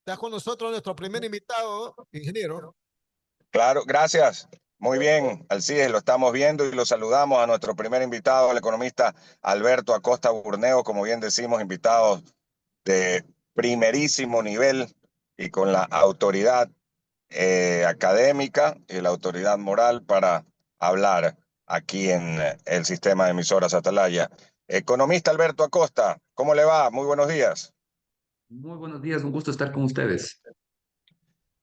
Está con nosotros nuestro primer invitado, ingeniero. Claro, gracias. Muy bien, Alcides, lo estamos viendo y lo saludamos a nuestro primer invitado, el economista Alberto Acosta Burneo, como bien decimos, invitados de primerísimo nivel y con la autoridad académica y la autoridad moral para hablar aquí en el sistema de emisoras Atalaya. Economista Alberto Acosta, ¿cómo le va? Muy buenos días. Muy buenos días, un gusto estar con ustedes.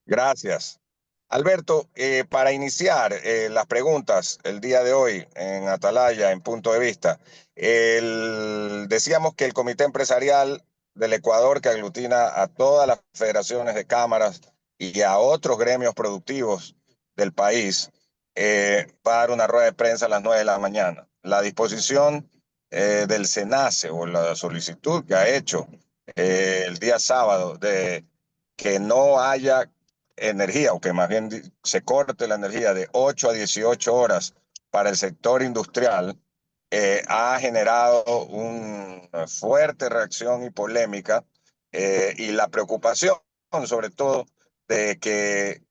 Gracias. Alberto, para iniciar las preguntas el día de hoy en Atalaya, en Punto de Vista, decíamos que el Comité Empresarial del Ecuador, que aglutina a todas las federaciones de cámaras y a otros gremios productivos del país, va a dar una rueda de prensa a las 9 de la mañana. La disposición del SENACE o la solicitud que ha hecho el día sábado de que no haya energía, o que más bien se corte la energía de 8 a 18 horas para el sector industrial, ha generado una fuerte reacción y polémica, y la preocupación, sobre todo, de que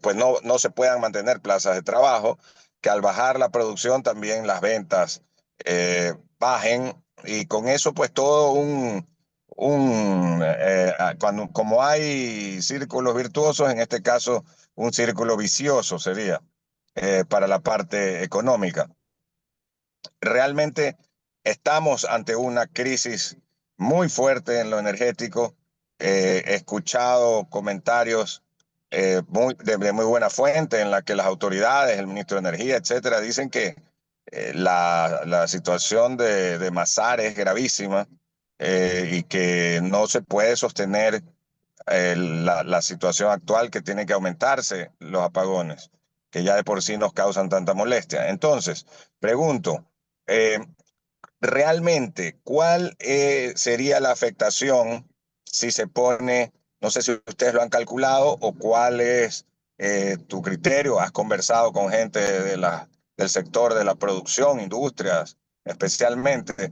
pues no se puedan mantener plazas de trabajo, que al bajar la producción también las ventas bajen, y con eso pues todo como hay círculos virtuosos, en este caso un círculo vicioso sería para la parte económica. Realmente estamos ante una crisis muy fuerte en lo energético. He escuchado comentarios de muy buena fuente en la que las autoridades, el ministro de Energía, etcétera, dicen que la situación de Masar es gravísima, y que no se puede sostener la situación actual, que tiene que aumentarse los apagones, que ya de por sí nos causan tanta molestia. Entonces, pregunto, eh, realmente, ¿cuál sería la afectación si se pone, no sé si ustedes lo han calculado o cuál es tu criterio? ¿Has conversado con gente del sector de la producción, industrias especialmente?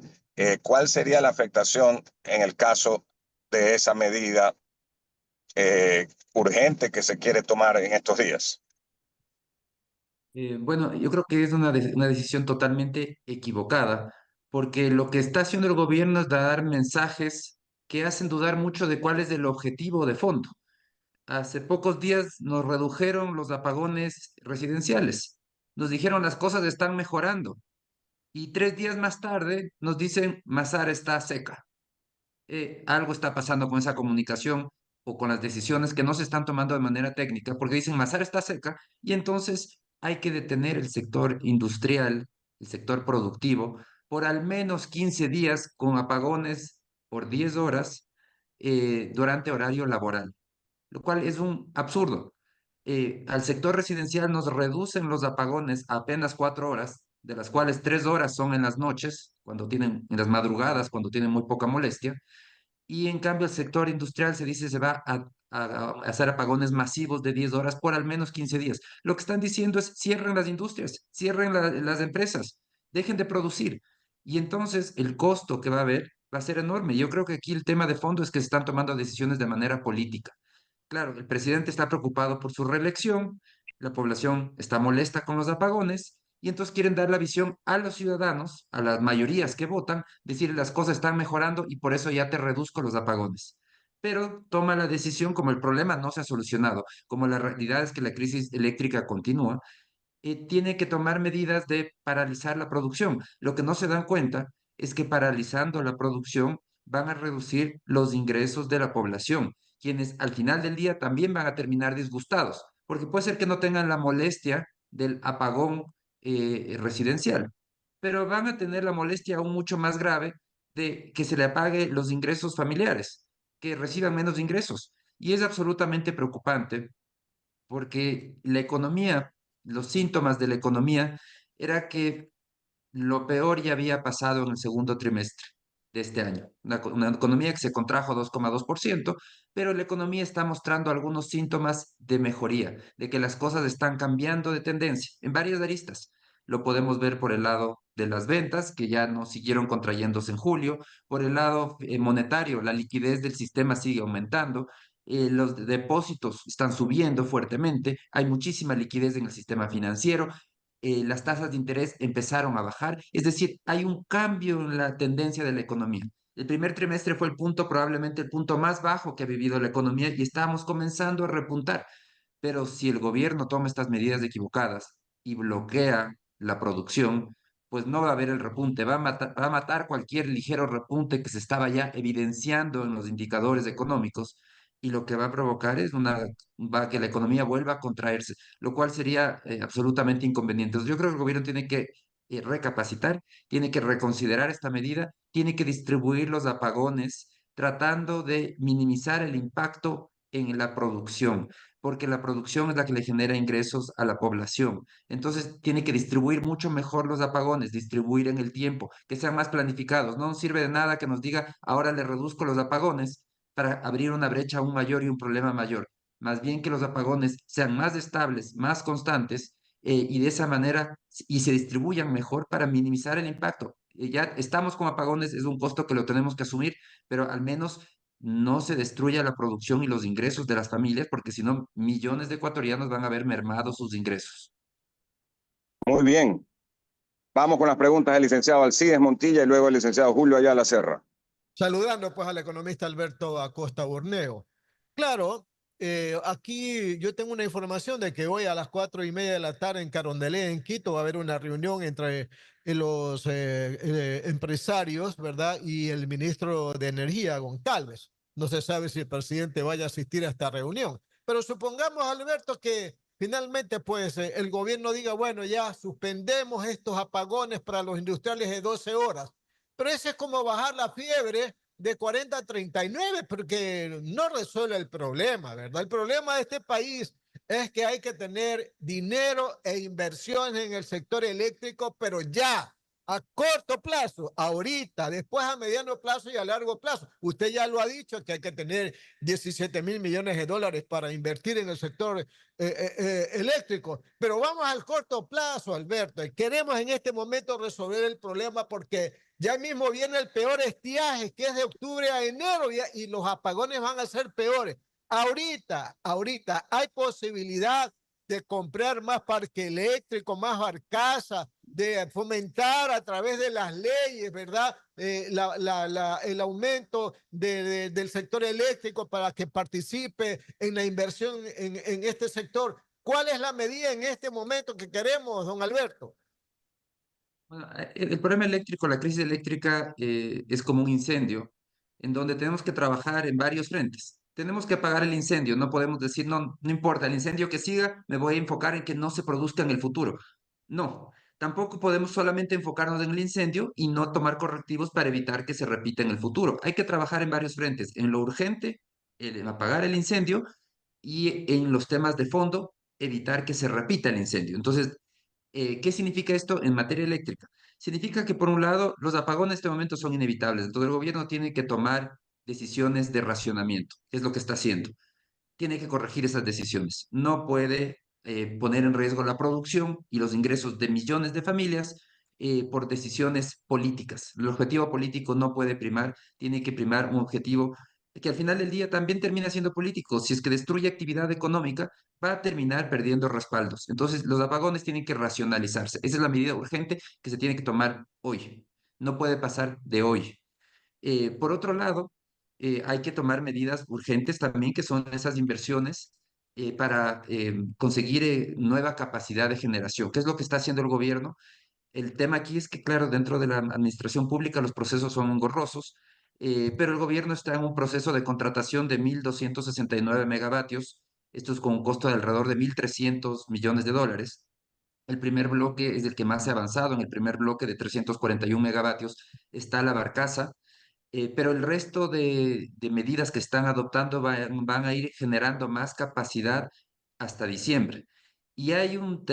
¿Cuál sería la afectación en el caso de esa medida urgente que se quiere tomar en estos días? Bueno, yo creo que es una decisión totalmente equivocada, porque lo que está haciendo el gobierno es dar mensajes que hacen dudar mucho de cuál es el objetivo de fondo. Hace pocos días nos redujeron los apagones residenciales. Nos dijeron las cosas están mejorando y 3 días más tarde nos dicen Masar está seca. Algo está pasando con esa comunicación o con las decisiones que no se están tomando de manera técnica, porque dicen Masar está seca y entonces hay que detener el sector industrial, el sector productivo, por al menos 15 días con apagones por 10 horas durante horario laboral, lo cual es un absurdo. Al sector residencial nos reducen los apagones a apenas 4 horas, de las cuales 3 horas son en las noches, cuando tienen, en las madrugadas, cuando tienen muy poca molestia, y en cambio el sector industrial se dice se va a hacer apagones masivos de 10 horas por al menos 15 días. Lo que están diciendo es cierren las industrias, cierren las empresas, dejen de producir. Y entonces el costo que va a haber va a ser enorme. Yo creo que aquí el tema de fondo es que se están tomando decisiones de manera política. Claro, el presidente está preocupado por su reelección, la población está molesta con los apagones y entonces quieren dar la visión a los ciudadanos, a las mayorías que votan, decir las cosas están mejorando y por eso ya te reduzco los apagones. Pero toma la decisión como el problema no se ha solucionado, como la realidad es que la crisis eléctrica continúa, tiene que tomar medidas de paralizar la producción. Lo que no se dan cuenta es que paralizando la producción van a reducir los ingresos de la población, quienes al final del día también van a terminar disgustados, porque puede ser que no tengan la molestia del apagón residencial, pero van a tener la molestia aún mucho más grave de que se le apague los ingresos familiares, que reciban menos ingresos. Y es absolutamente preocupante porque la economía, los síntomas de la economía era que lo peor ya había pasado en el segundo trimestre de este año. Una economía que se contrajo 2,2%, pero la economía está mostrando algunos síntomas de mejoría, de que las cosas están cambiando de tendencia en varias aristas. Lo podemos ver por el lado de las ventas, que ya no siguieron contrayéndose en julio, por el lado monetario, la liquidez del sistema sigue aumentando, los depósitos están subiendo fuertemente, hay muchísima liquidez en el sistema financiero, las tasas de interés empezaron a bajar, es decir, hay un cambio en la tendencia de la economía. El primer trimestre fue el punto, probablemente el punto más bajo que ha vivido la economía y estamos comenzando a repuntar. Pero si el gobierno toma estas medidas equivocadas y bloquea la producción, pues no va a haber el repunte, va a matar cualquier ligero repunte que se estaba ya evidenciando en los indicadores económicos y lo que va a provocar es va a que la economía vuelva a contraerse, lo cual sería absolutamente inconveniente. Yo creo que el gobierno tiene que recapacitar, tiene que reconsiderar esta medida, tiene que distribuir los apagones tratando de minimizar el impacto en la producción porque la producción es la que le genera ingresos a la población. Entonces, tiene que distribuir mucho mejor los apagones, distribuir en el tiempo, que sean más planificados. No nos sirve de nada que nos diga, ahora le reduzco los apagones para abrir una brecha aún mayor y un problema mayor. Más bien que los apagones sean más estables, más constantes, y de esa manera y se distribuyan mejor para minimizar el impacto. Ya estamos con apagones, es un costo que lo tenemos que asumir, pero al menos no se destruya la producción y los ingresos de las familias, porque si no, millones de ecuatorianos van a ver mermados sus ingresos. Muy bien. Vamos con las preguntas del licenciado Alcides Montilla y luego el licenciado Julio Ayala Serra. Saludando pues al economista Alberto Acosta Borneo. Claro, aquí yo tengo una información de que hoy a las 4:30 de la tarde en Carondelet, en Quito, va a haber una reunión entre los empresarios, ¿verdad? Y el ministro de Energía, Goncalves. No se sabe si el presidente vaya a asistir a esta reunión. Pero supongamos, Alberto, que finalmente pues el gobierno diga, bueno, ya suspendemos estos apagones para los industriales de 12 horas. Pero eso es como bajar la fiebre de 40 a 39, porque no resuelve el problema, ¿verdad? El problema de este país es que hay que tener dinero e inversiones en el sector eléctrico, pero ya, a corto plazo, ahorita, después a mediano plazo y a largo plazo. Usted ya lo ha dicho, que hay que tener 17.000 millones de dólares para invertir en el sector eléctrico, pero vamos al corto plazo, Alberto, y queremos en este momento resolver el problema porque ya mismo viene el peor estiaje, que es de octubre a enero, y los apagones van a ser peores. Ahorita hay posibilidad de comprar más parque eléctrico, más barcaza, de fomentar a través de las leyes, ¿verdad? El aumento del sector eléctrico para que participe en la inversión en este sector. ¿Cuál es la medida en este momento que queremos, don Alberto? Bueno, el problema eléctrico, la crisis eléctrica es como un incendio en donde tenemos que trabajar en varios frentes. Tenemos que apagar el incendio, no podemos decir, no, no importa, el incendio que siga, me voy a enfocar en que no se produzca en el futuro. No, tampoco podemos solamente enfocarnos en el incendio y no tomar correctivos para evitar que se repita en el futuro. Hay que trabajar en varios frentes, en lo urgente, en apagar el incendio y en los temas de fondo, evitar que se repita el incendio. Entonces, ¿qué significa esto en materia eléctrica? Significa que, por un lado, los apagones en este momento son inevitables. Entonces, el gobierno tiene que tomar decisiones de racionamiento, que es lo que está haciendo. Tiene que corregir esas decisiones. No puede poner en riesgo la producción y los ingresos de millones de familias por decisiones políticas. El objetivo político no puede primar, tiene que primar un objetivo que al final del día también termina siendo político. Si es que destruye actividad económica, va a terminar perdiendo respaldos. Entonces, los apagones tienen que racionalizarse. Esa es la medida urgente que se tiene que tomar hoy. No puede pasar de hoy. Por otro lado, hay que tomar medidas urgentes también, que son esas inversiones para conseguir nueva capacidad de generación. ¿Qué es lo que está haciendo el gobierno? El tema aquí es que, claro, dentro de la administración pública los procesos son engorrosos, pero el gobierno está en un proceso de contratación de 1.269 megavatios. Esto es con un costo de alrededor de 1.300 millones de dólares. El primer bloque es el que más se ha avanzado. En el primer bloque de 341 megavatios está la barcaza, pero el resto de medidas que están adoptando van a ir generando más capacidad hasta diciembre. Y hay un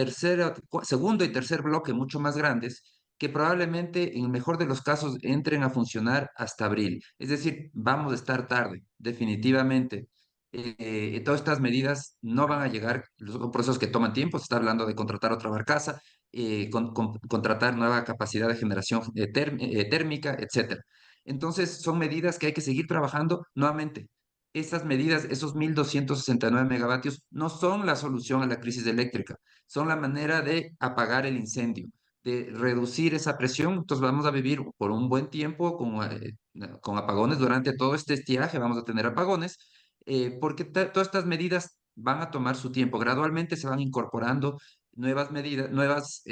segundo y tercer bloque mucho más grandes que probablemente en el mejor de los casos entren a funcionar hasta abril. Es decir, vamos a estar tarde, definitivamente. Todas estas medidas no van a llegar, son procesos que toman tiempo. Se está hablando de contratar otra barcaza, contratar nueva capacidad de generación térmica, etcétera. Entonces, son medidas que hay que seguir trabajando nuevamente. esas medidas, esos 1.269 megavatios, no son la solución a la crisis eléctrica, son la manera de apagar el incendio, de reducir esa presión. Entonces vamos a vivir por un buen tiempo con apagones durante todo este estiaje, vamos a tener apagones, porque todas estas medidas van a tomar su tiempo. Gradualmente se van incorporando nuevas medidas, nuevas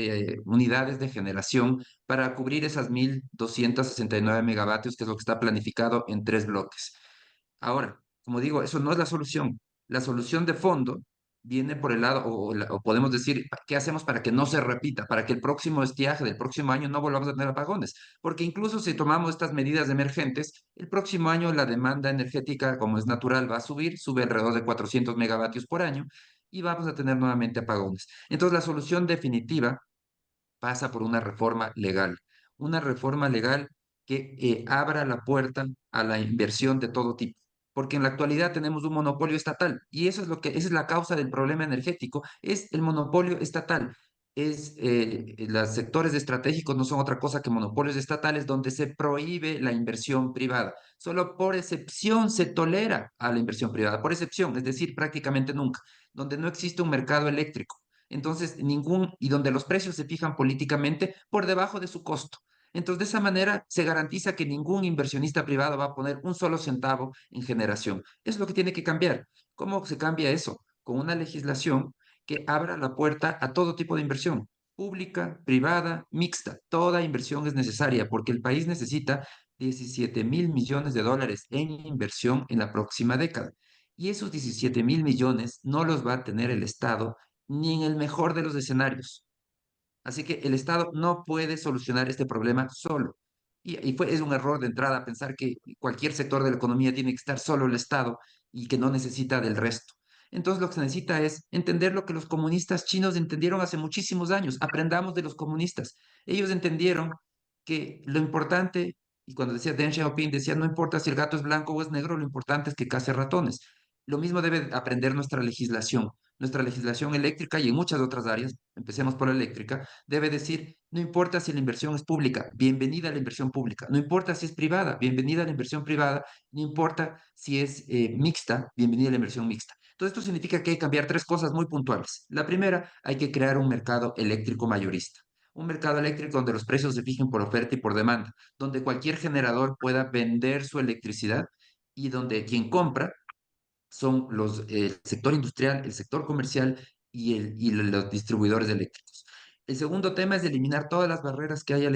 unidades de generación para cubrir esas 1.269 megavatios, que es lo que está planificado en 3 bloques. Ahora, como digo, eso no es la solución. La solución de fondo viene por el lado, o podemos decir, ¿qué hacemos para que no se repita? Para que el próximo estiaje del próximo año no volvamos a tener apagones. Porque incluso si tomamos estas medidas emergentes, el próximo año la demanda energética, como es natural, va a subir, sube alrededor de 400 megavatios por año y vamos a tener nuevamente apagones. Entonces, la solución definitiva pasa por una reforma legal que abra la puerta a la inversión de todo tipo. Porque en la actualidad tenemos un monopolio estatal y eso es esa es la causa del problema energético, es el monopolio estatal. Los sectores estratégicos no son otra cosa que monopolios estatales donde se prohíbe la inversión privada. Solo por excepción se tolera a la inversión privada, por excepción, es decir, prácticamente nunca, donde no existe un mercado eléctrico. Entonces, y donde los precios se fijan políticamente por debajo de su costo. Entonces, de esa manera se garantiza que ningún inversionista privado va a poner un solo centavo en generación. Es lo que tiene que cambiar. ¿Cómo se cambia eso? Con una legislación que abra la puerta a todo tipo de inversión, pública, privada, mixta. Toda inversión es necesaria porque el país necesita 17.000 millones de dólares en inversión en la próxima década. Y esos 17.000 millones no los va a tener el Estado ni en el mejor de los escenarios. Así que el Estado no puede solucionar este problema solo. Es un error de entrada pensar que cualquier sector de la economía tiene que estar solo el Estado y que no necesita del resto. Entonces lo que se necesita es entender lo que los comunistas chinos entendieron hace muchísimos años. Aprendamos de los comunistas. Ellos entendieron que lo importante, y cuando decía Deng Xiaoping, decía, no importa si el gato es blanco o es negro, lo importante es que case ratones. Lo mismo debe aprender nuestra legislación. Nuestra legislación eléctrica y en muchas otras áreas, empecemos por la eléctrica, debe decir, no importa si la inversión es pública, bienvenida a la inversión pública, no importa si es privada, bienvenida a la inversión privada, no importa si es mixta, bienvenida a la inversión mixta. Todo esto significa que hay que cambiar 3 cosas muy puntuales. La primera, hay que crear un mercado eléctrico mayorista. Un mercado eléctrico donde los precios se fijen por oferta y por demanda, donde cualquier generador pueda vender su electricidad y donde quien compra son el sector industrial, el sector comercial y los distribuidores eléctricos. El segundo tema es eliminar todas las barreras que hay a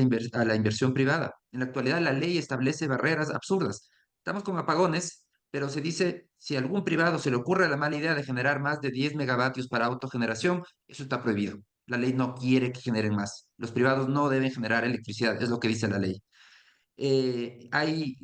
la inversión privada. En la actualidad la ley establece barreras absurdas. Estamos con apagones, pero se dice, si a algún privado se le ocurre la mala idea de generar más de 10 megavatios para autogeneración, eso está prohibido. La ley no quiere que generen más. Los privados no deben generar electricidad, es lo que dice la ley. Hay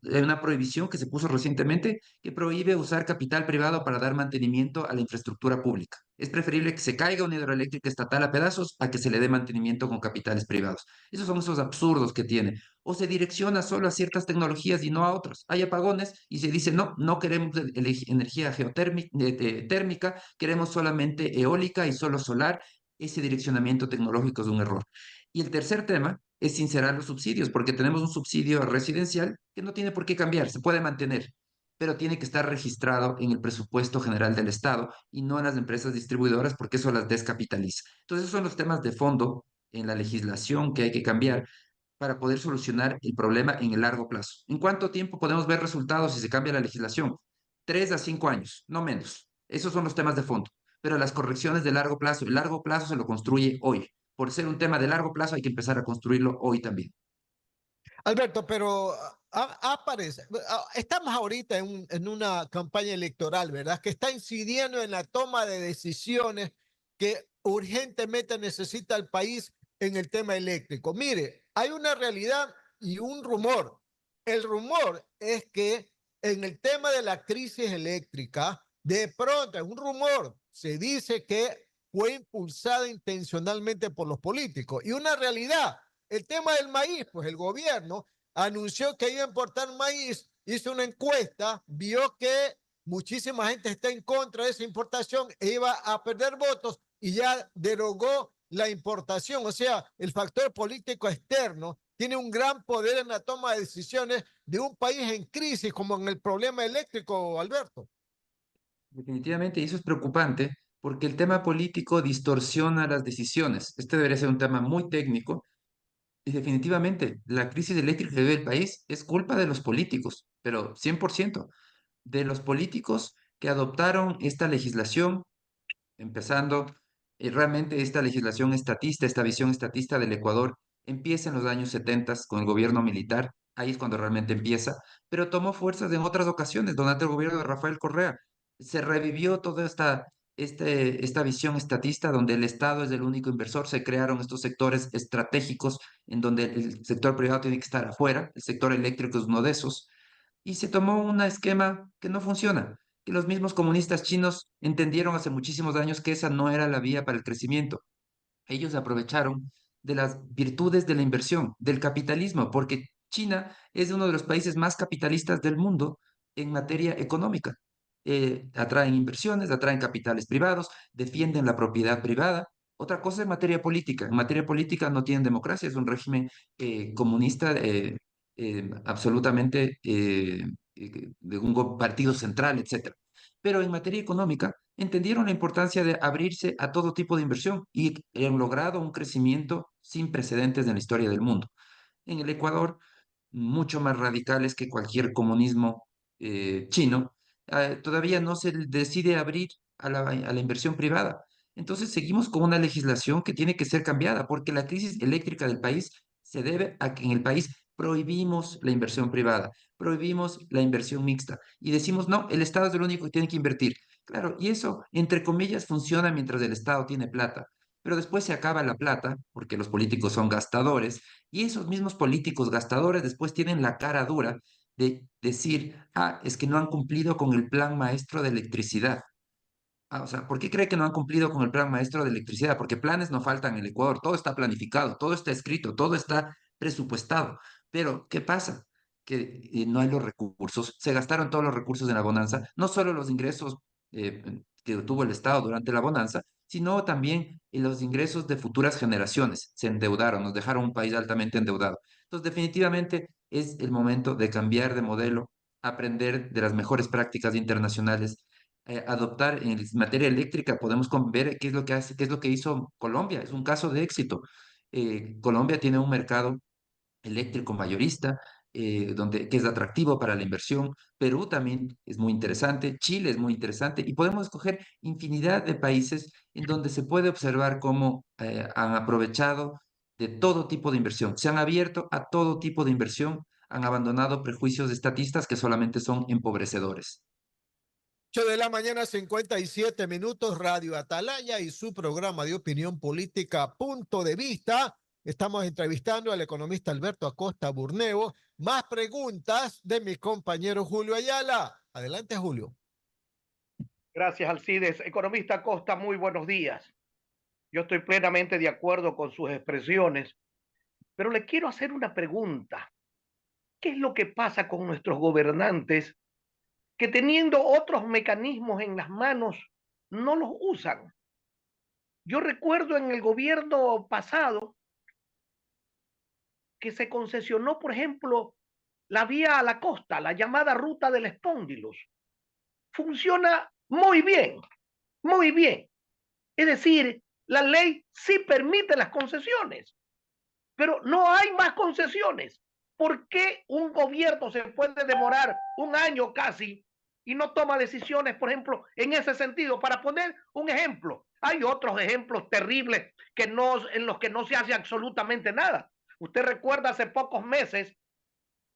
una prohibición que se puso recientemente que prohíbe usar capital privado para dar mantenimiento a la infraestructura pública. Es preferible que se caiga una hidroeléctrica estatal a pedazos a que se le dé mantenimiento con capitales privados. Esos son esos absurdos que tiene. O se direcciona solo a ciertas tecnologías y no a otras. Hay apagones y se dice, no, no queremos energía térmica, queremos solamente eólica y solo solar. Ese direccionamiento tecnológico es un error. Y el tercer tema es sincerar los subsidios, porque tenemos un subsidio residencial que no tiene por qué cambiar, se puede mantener, pero tiene que estar registrado en el presupuesto general del Estado y no en las empresas distribuidoras, porque eso las descapitaliza. Entonces, esos son los temas de fondo en la legislación que hay que cambiar para poder solucionar el problema en el largo plazo. ¿En cuánto tiempo podemos ver resultados si se cambia la legislación? 3 a 5 años, no menos. Esos son los temas de fondo. Pero las correcciones de largo plazo, el largo plazo se lo construye hoy. Por ser un tema de largo plazo hay que empezar a construirlo hoy también. Alberto, pero aparece, estamos ahorita en una campaña electoral, ¿verdad? Que está incidiendo en la toma de decisiones que urgentemente necesita el país en el tema eléctrico. Mire, hay una realidad y un rumor. El rumor es que en el tema de la crisis eléctrica, de pronto, es un rumor, se dice que fue impulsada intencionalmente por los políticos. Y una realidad, el tema del maíz, pues el gobierno anunció que iba a importar maíz, hizo una encuesta, vio que muchísima gente está en contra de esa importación e iba a perder votos y ya derogó la importación. O sea, el factor político externo tiene un gran poder en la toma de decisiones de un país en crisis como en el problema eléctrico, Alberto. Definitivamente, y eso es preocupante porque el tema político distorsiona las decisiones. Este debería ser un tema muy técnico y definitivamente la crisis eléctrica que vive el país es culpa de los políticos, pero 100% de los políticos que adoptaron esta legislación, empezando realmente esta legislación estatista, esta visión estatista del Ecuador, empieza en los años 70 con el gobierno militar, ahí es cuando realmente empieza, pero tomó fuerzas en otras ocasiones, durante el gobierno de Rafael Correa. Se revivió toda esta visión estatista donde el Estado es el único inversor, se crearon estos sectores estratégicos en donde el sector privado tiene que estar afuera, el sector eléctrico es uno de esos, y se tomó un esquema que no funciona, que los mismos comunistas chinos entendieron hace muchísimos años que esa no era la vía para el crecimiento. Ellos aprovecharon de las virtudes de la inversión, del capitalismo, porque China es uno de los países más capitalistas del mundo en materia económica. Atraen inversiones, atraen capitales privados, defienden la propiedad privada. Otra cosa en materia política. En materia política no tienen democracia, es un régimen comunista absolutamente de un partido central, etcétera. Pero en materia económica entendieron la importancia de abrirse a todo tipo de inversión y han logrado un crecimiento sin precedentes en la historia del mundo. En el Ecuador, mucho más radicales que cualquier comunismo chino, todavía no se decide abrir a la inversión privada. Entonces seguimos con una legislación que tiene que ser cambiada porque la crisis eléctrica del país se debe a que en el país prohibimos la inversión privada, prohibimos la inversión mixta y decimos, no, el Estado es el único que tiene que invertir. Claro, y eso, entre comillas, funciona mientras el Estado tiene plata, pero después se acaba la plata porque los políticos son gastadores y esos mismos políticos gastadores después tienen la cara dura de decir, es que no han cumplido con el plan maestro de electricidad. O sea, ¿por qué cree que no han cumplido con el plan maestro de electricidad? Porque planes no faltan en el Ecuador, todo está planificado, todo está escrito, todo está presupuestado. Pero, ¿qué pasa? Que no hay los recursos, se gastaron todos los recursos en la bonanza, no solo los ingresos que tuvo el Estado durante la bonanza, sino también los ingresos de futuras generaciones. Se endeudaron, nos dejaron un país altamente endeudado. Entonces, definitivamente es el momento de cambiar de modelo, aprender de las mejores prácticas internacionales adoptar en materia eléctrica, podemos ver qué es lo que hace, qué es lo que hizo Colombia. Es un caso de éxito. Colombia tiene un mercado eléctrico mayorista, que es atractivo para la inversión. Perú también es muy interesante, Chile es muy interesante y podemos escoger infinidad de países en donde se puede observar cómo han aprovechado de todo tipo de inversión, se han abierto a todo tipo de inversión, han abandonado prejuicios estatistas que solamente son empobrecedores. 8 de la mañana, 57 minutos, Radio Atalaya y su programa de opinión política Punto de Vista. Estamos entrevistando al economista Alberto Acosta Burneo. Más preguntas de mi compañero Julio Ayala. Adelante, Julio. Gracias, Alcides. Economista Costa, muy buenos días. Yo estoy plenamente de acuerdo con sus expresiones, pero le quiero hacer una pregunta. ¿Qué es lo que pasa con nuestros gobernantes que teniendo otros mecanismos en las manos no los usan? Yo recuerdo en el gobierno pasado que se concesionó, por ejemplo, la vía a la costa, la llamada ruta del Espóndilos. Funciona muy bien, muy bien. Es decir, la ley sí permite las concesiones, pero no hay más concesiones. ¿Por qué un gobierno se puede demorar un año casi y no toma decisiones, por ejemplo, en ese sentido? Para poner un ejemplo, hay otros ejemplos terribles en los que no se hace absolutamente nada. Usted recuerda hace pocos meses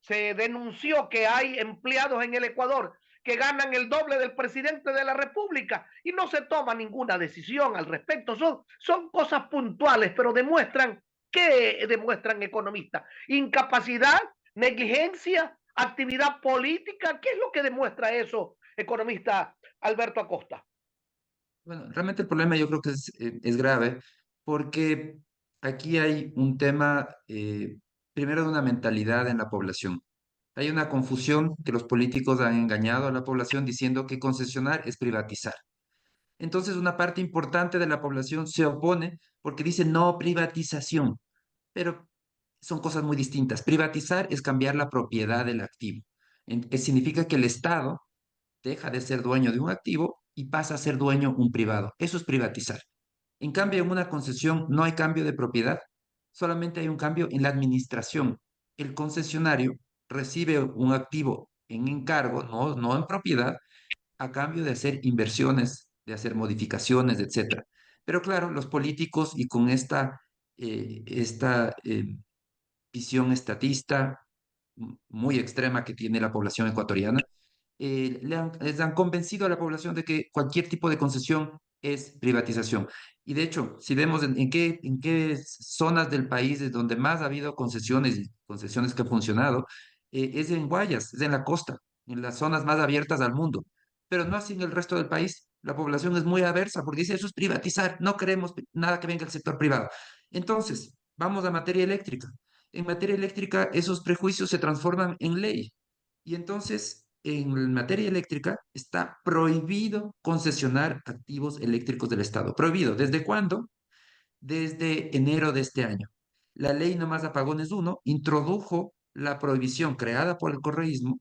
se denunció que hay empleados en el Ecuador que ganan el doble del presidente de la República y no se toma ninguna decisión al respecto. Son cosas puntuales, pero demuestran, ¿qué demuestran economistas? Incapacidad, negligencia, actividad política. ¿Qué es lo que demuestra eso, economista Alberto Acosta? Bueno, realmente el problema yo creo que es grave porque aquí hay un tema, primero, de una mentalidad en la población. Hay una confusión que los políticos han engañado a la población diciendo que concesionar es privatizar. Entonces, una parte importante de la población se opone porque dice no privatización. Pero son cosas muy distintas. Privatizar es cambiar la propiedad del activo, que significa que el Estado deja de ser dueño de un activo y pasa a ser dueño un privado. Eso es privatizar. En cambio, en una concesión no hay cambio de propiedad, solamente hay un cambio en la administración. El concesionario recibe un activo en encargo, no en propiedad, a cambio de hacer inversiones, de hacer modificaciones, etcétera. Pero claro, los políticos y con esta visión estatista muy extrema que tiene la población ecuatoriana, les han convencido a la población de que cualquier tipo de concesión es privatización. Y de hecho, si vemos en qué zonas del país es donde más ha habido concesiones y concesiones que han funcionado, es en Guayas, es en la costa, en las zonas más abiertas al mundo. Pero no así en el resto del país. La población es muy aversa porque dice eso es privatizar, no queremos nada que venga del sector privado. Entonces, vamos a materia eléctrica. En materia eléctrica, esos prejuicios se transforman en ley. Y entonces, en materia eléctrica, está prohibido concesionar activos eléctricos del Estado. Prohibido. ¿Desde cuándo? Desde enero de este año. La ley No Más Apagones 1 introdujo la prohibición creada por el correísmo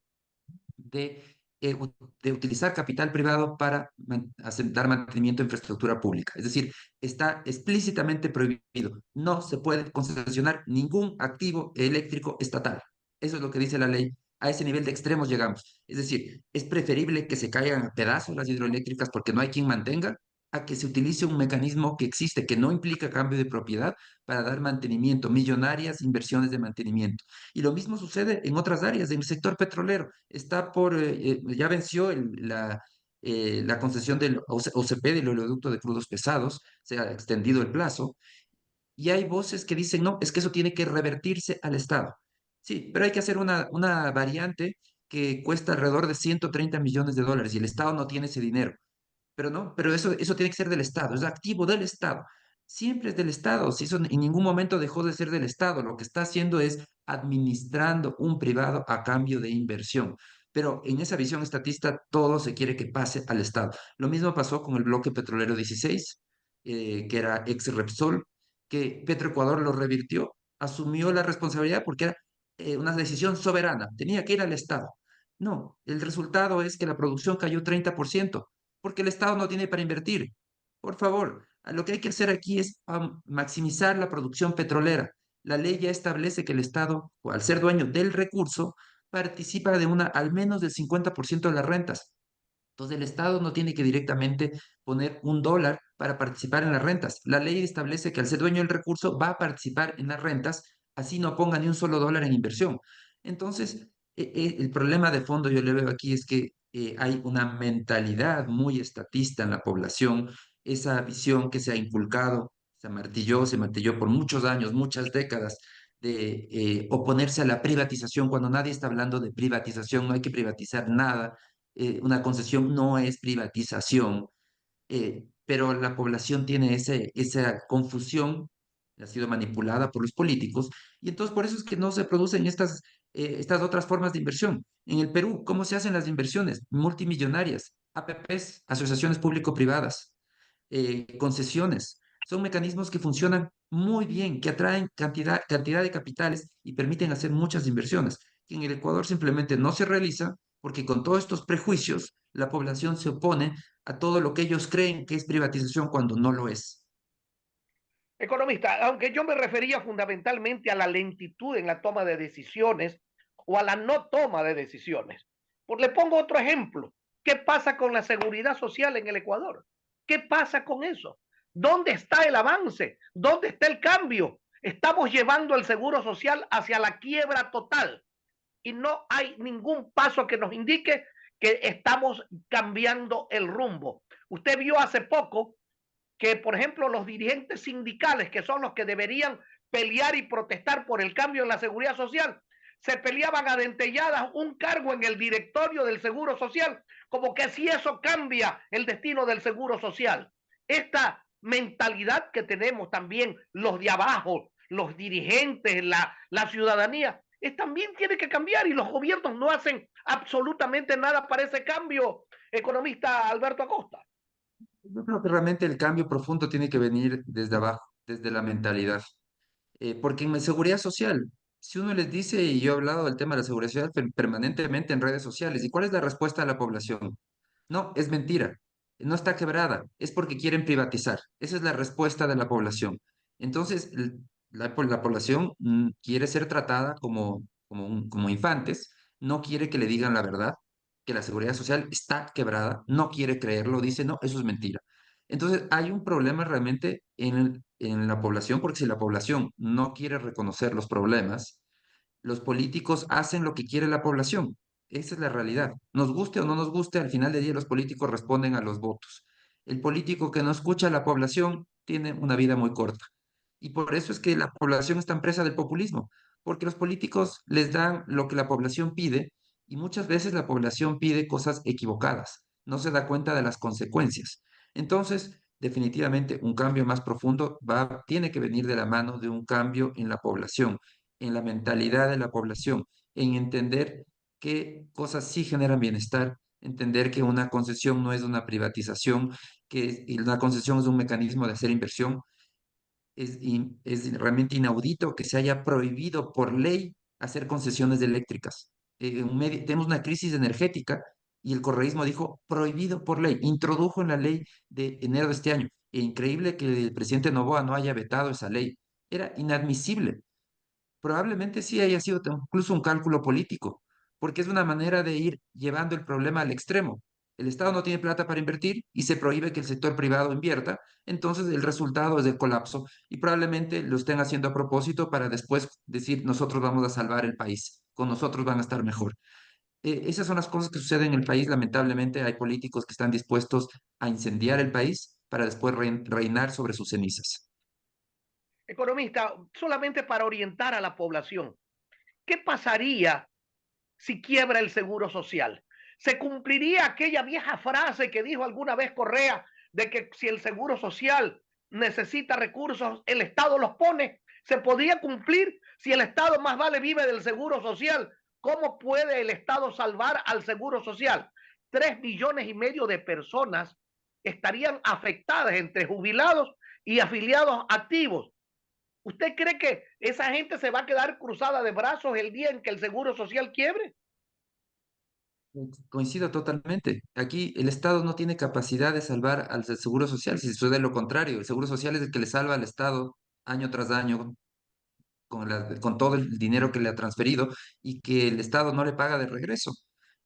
de, de utilizar capital privado para dar mantenimiento a infraestructura pública. Es decir, está explícitamente prohibido. No se puede concesionar ningún activo eléctrico estatal. Eso es lo que dice la ley. A ese nivel de extremos llegamos. Es decir, es preferible que se caigan a pedazos las hidroeléctricas porque no hay quien mantenga, a que se utilice un mecanismo que existe, que no implica cambio de propiedad, para dar mantenimiento, millonarias inversiones de mantenimiento. Y lo mismo sucede en otras áreas, en el sector petrolero. Ya venció la concesión del OCP, del oleoducto de crudos pesados, se ha extendido el plazo, y hay voces que dicen, no, es que eso tiene que revertirse al Estado. Sí, pero hay que hacer una variante que cuesta alrededor de 130 millones de dólares y el Estado no tiene ese dinero. Pero no, pero eso tiene que ser del Estado, es activo del Estado. Siempre es del Estado, si eso en ningún momento dejó de ser del Estado, lo que está haciendo es administrando un privado a cambio de inversión. Pero en esa visión estatista todo se quiere que pase al Estado. Lo mismo pasó con el bloque petrolero 16, que era ex Repsol, que Petroecuador lo revirtió, asumió la responsabilidad porque era una decisión soberana, tenía que ir al Estado. No, el resultado es que la producción cayó 30% porque el Estado no tiene para invertir. Por favor, lo que hay que hacer aquí es maximizar la producción petrolera. La ley ya establece que el Estado, al ser dueño del recurso, participa de al menos del 50% de las rentas. Entonces el Estado no tiene que directamente poner $1 para participar en las rentas. La ley establece que al ser dueño del recurso va a participar en las rentas, así no ponga ni un solo dólar en inversión. Entonces, el problema de fondo yo le veo aquí es que hay una mentalidad muy estatista en la población, esa visión que se ha inculcado, se martilló por muchos años, muchas décadas, de oponerse a la privatización cuando nadie está hablando de privatización, no hay que privatizar nada, una concesión no es privatización, pero la población tiene esa confusión, ha sido manipulada por los políticos, y entonces por eso es que no se producen estas otras formas de inversión. En el Perú, ¿cómo se hacen las inversiones multimillonarias? APPs, asociaciones público-privadas, concesiones. Son mecanismos que funcionan muy bien, que atraen cantidad de capitales y permiten hacer muchas inversiones, que en el Ecuador simplemente no se realiza porque con todos estos prejuicios la población se opone a todo lo que ellos creen que es privatización cuando no lo es. Economista, aunque yo me refería fundamentalmente a la lentitud en la toma de decisiones o a la no toma de decisiones. Pues le pongo otro ejemplo. ¿Qué pasa con la seguridad social en el Ecuador? ¿Qué pasa con eso? ¿Dónde está el avance? ¿Dónde está el cambio? Estamos llevando el seguro social hacia la quiebra total y no hay ningún paso que nos indique que estamos cambiando el rumbo. Usted vio hace poco que, por ejemplo, los dirigentes sindicales, que son los que deberían pelear y protestar por el cambio en la seguridad social, se peleaban a dentelladas un cargo en el directorio del Seguro Social, como que si eso cambia el destino del Seguro Social. Esta mentalidad que tenemos también los de abajo, los dirigentes, la ciudadanía, también tiene que cambiar y los gobiernos no hacen absolutamente nada para ese cambio, economista Alberto Acosta. Yo creo que realmente el cambio profundo tiene que venir desde abajo, desde la mentalidad. Porque en seguridad social, si uno les dice, y yo he hablado del tema de la seguridad social permanentemente en redes sociales, ¿y cuál es la respuesta de la población? No, es mentira, no está quebrada, es porque quieren privatizar. Esa es la respuesta de la población. Entonces, la población quiere ser tratada como infantes, no quiere que le digan la verdad, que la seguridad social está quebrada, no quiere creerlo, dice, no, eso es mentira. Entonces, hay un problema realmente en la población, porque si la población no quiere reconocer los problemas, los políticos hacen lo que quiere la población. Esa es la realidad. Nos guste o no nos guste, al final del día los políticos responden a los votos. El político que no escucha a la población tiene una vida muy corta. Y por eso es que la población está presa del populismo, porque los políticos les dan lo que la población pide y muchas veces la población pide cosas equivocadas, no se da cuenta de las consecuencias. Entonces, definitivamente un cambio más profundo tiene que venir de la mano de un cambio en la población, en la mentalidad de la población, en entender qué cosas sí generan bienestar, entender que una concesión no es una privatización, y una concesión es un mecanismo de hacer inversión. Es realmente inaudito que se haya prohibido por ley hacer concesiones eléctricas. Tenemos una crisis energética y el correísmo dijo prohibido por ley, introdujo en la ley de enero de este año. E increíble que el presidente Noboa no haya vetado esa ley. Era inadmisible. Probablemente sí haya sido incluso un cálculo político, porque es una manera de ir llevando el problema al extremo. El Estado no tiene plata para invertir y se prohíbe que el sector privado invierta, entonces el resultado es el colapso y probablemente lo estén haciendo a propósito para después decir nosotros vamos a salvar el país, con nosotros van a estar mejor. Esas son las cosas que suceden en el país. Lamentablemente hay políticos que están dispuestos a incendiar el país para después reinar sobre sus cenizas. Economista, solamente para orientar a la población, ¿qué pasaría si quiebra el seguro social? ¿Se cumpliría aquella vieja frase que dijo alguna vez Correa de que si el seguro social necesita recursos, el Estado los pone? ¿Se podría cumplir si el Estado más vale vive del seguro social? ¿Cómo puede el Estado salvar al seguro social? 3,5 millones de personas estarían afectadas entre jubilados y afiliados activos. ¿Usted cree que esa gente se va a quedar cruzada de brazos el día en que el seguro social quiebre? Coincido totalmente. Aquí el Estado no tiene capacidad de salvar al Seguro Social, si sucede lo contrario. El Seguro Social es el que le salva al Estado año tras año con todo el dinero que le ha transferido y que el Estado no le paga de regreso.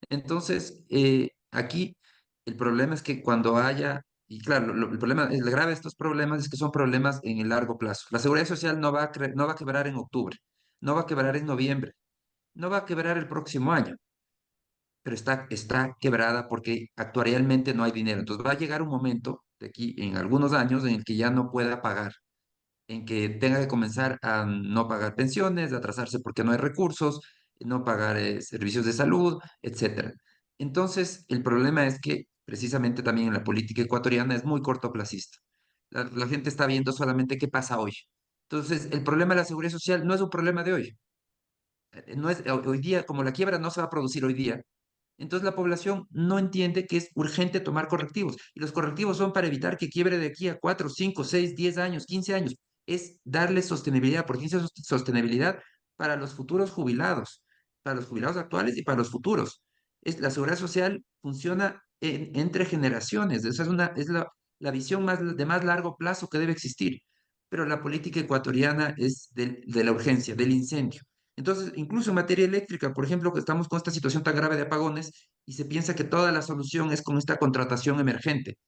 Entonces, aquí el problema es que cuando haya, y claro, el problema, el grave de estos problemas es que son problemas en el largo plazo. La Seguridad Social no va a quebrar en octubre, no va a quebrar en noviembre, no va a quebrar el próximo año, pero está quebrada porque actuarialmente no hay dinero. Entonces va a llegar un momento de aquí en algunos años en el que ya no pueda pagar, en que tenga que comenzar a no pagar pensiones, a atrasarse porque no hay recursos, no pagar servicios de salud, etcétera. Entonces, el problema es que precisamente también en la política ecuatoriana es muy cortoplacista. La gente está viendo solamente qué pasa hoy. Entonces, el problema de la seguridad social no es un problema de hoy. No es hoy día, como la quiebra no se va a producir hoy día, entonces la población no entiende que es urgente tomar correctivos. Y los correctivos son para evitar que quiebre de aquí a 4, 5, 6, 10 años, 15 años. Es darle sostenibilidad, porque esa sostenibilidad para los futuros jubilados, para los jubilados actuales y para los futuros. La seguridad social funciona entre generaciones. Esa es la visión de más largo plazo que debe existir. Pero la política ecuatoriana es de la urgencia, del incendio. Entonces, incluso en materia eléctrica, por ejemplo, que estamos con esta situación tan grave de apagones y se piensa que toda la solución es con esta contratación emergente.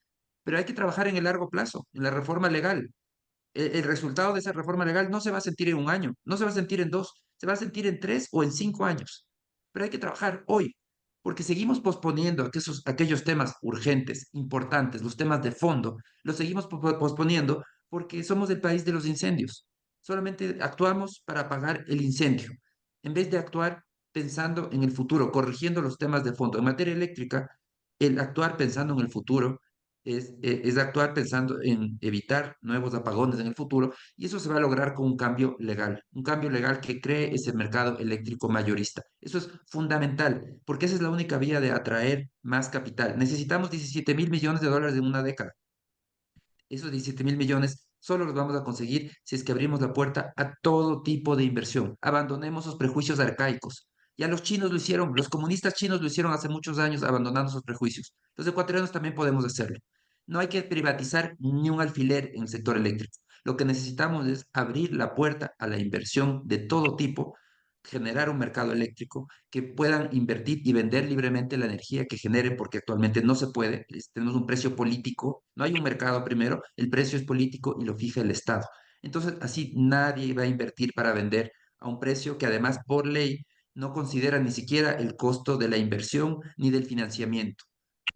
Pero hay que trabajar en el largo plazo, en la reforma legal. El resultado de esa reforma legal no se va a sentir en un año, no se va a sentir en dos, se va a sentir en 3 o en 5 años. Pero hay que trabajar hoy, porque seguimos posponiendo aquellos temas urgentes, importantes, los temas de fondo, los seguimos posponiendo porque somos el país de los incendios. Solamente actuamos para apagar el incendio, en vez de actuar pensando en el futuro, corrigiendo los temas de fondo. En materia eléctrica, el actuar pensando en el futuro es actuar pensando en evitar nuevos apagones en el futuro y eso se va a lograr con un cambio legal que cree ese mercado eléctrico mayorista. Eso es fundamental porque esa es la única vía de atraer más capital. Necesitamos 17 mil millones de dólares en una década. Esos 17 mil millones Solo los vamos a conseguir si es que abrimos la puerta a todo tipo de inversión. Abandonemos esos prejuicios arcaicos. Ya los chinos lo hicieron, los comunistas chinos lo hicieron hace muchos años, abandonando esos prejuicios. Los ecuatorianos también podemos hacerlo. No hay que privatizar ni un alfiler en el sector eléctrico. Lo que necesitamos es abrir la puerta a la inversión de todo tipo, generar un mercado eléctrico que puedan invertir y vender libremente la energía que generen, porque actualmente no se puede. Tenemos un precio político, no hay un mercado primero, el precio es político y lo fija el Estado. Entonces, así nadie va a invertir para vender a un precio que además por ley no considera ni siquiera el costo de la inversión ni del financiamiento.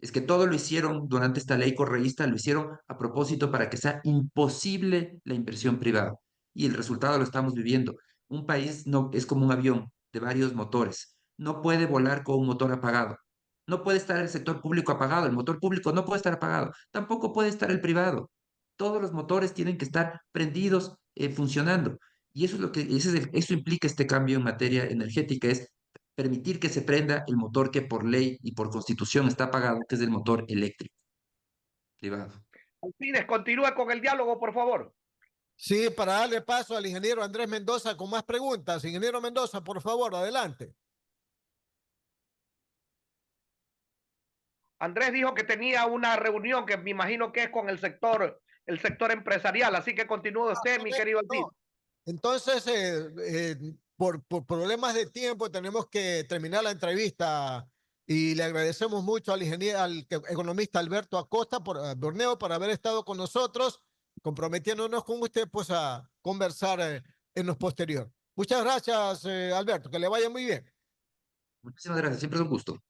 Es que todo lo hicieron durante esta ley correísta, lo hicieron a propósito para que sea imposible la inversión privada. Y el resultado lo estamos viviendo. Un país no es como un avión de varios motores. No puede volar con un motor apagado. No puede estar el sector público apagado. El motor público no puede estar apagado. Tampoco puede estar el privado. Todos los motores tienen que estar prendidos, funcionando. Y eso es lo que, eso implica este cambio en materia energética, es permitir que se prenda el motor que por ley y por constitución está apagado, que es el motor eléctrico privado. Alcides, continúa con el diálogo, por favor. Sí, para darle paso al ingeniero Andrés Mendoza con más preguntas. Ingeniero Mendoza, por favor, adelante. Andrés dijo que tenía una reunión que me imagino que es con el sector empresarial, así que continúe usted, mi querido Alcides. No. Entonces, por problemas de tiempo tenemos que terminar la entrevista y le agradecemos mucho al ingeniero, al economista Alberto Acosta Borneo por haber estado con nosotros, comprometiéndonos con usted pues a conversar en lo posterior. Muchas gracias, Alberto, que le vaya muy bien. Muchísimas gracias, siempre es un gusto.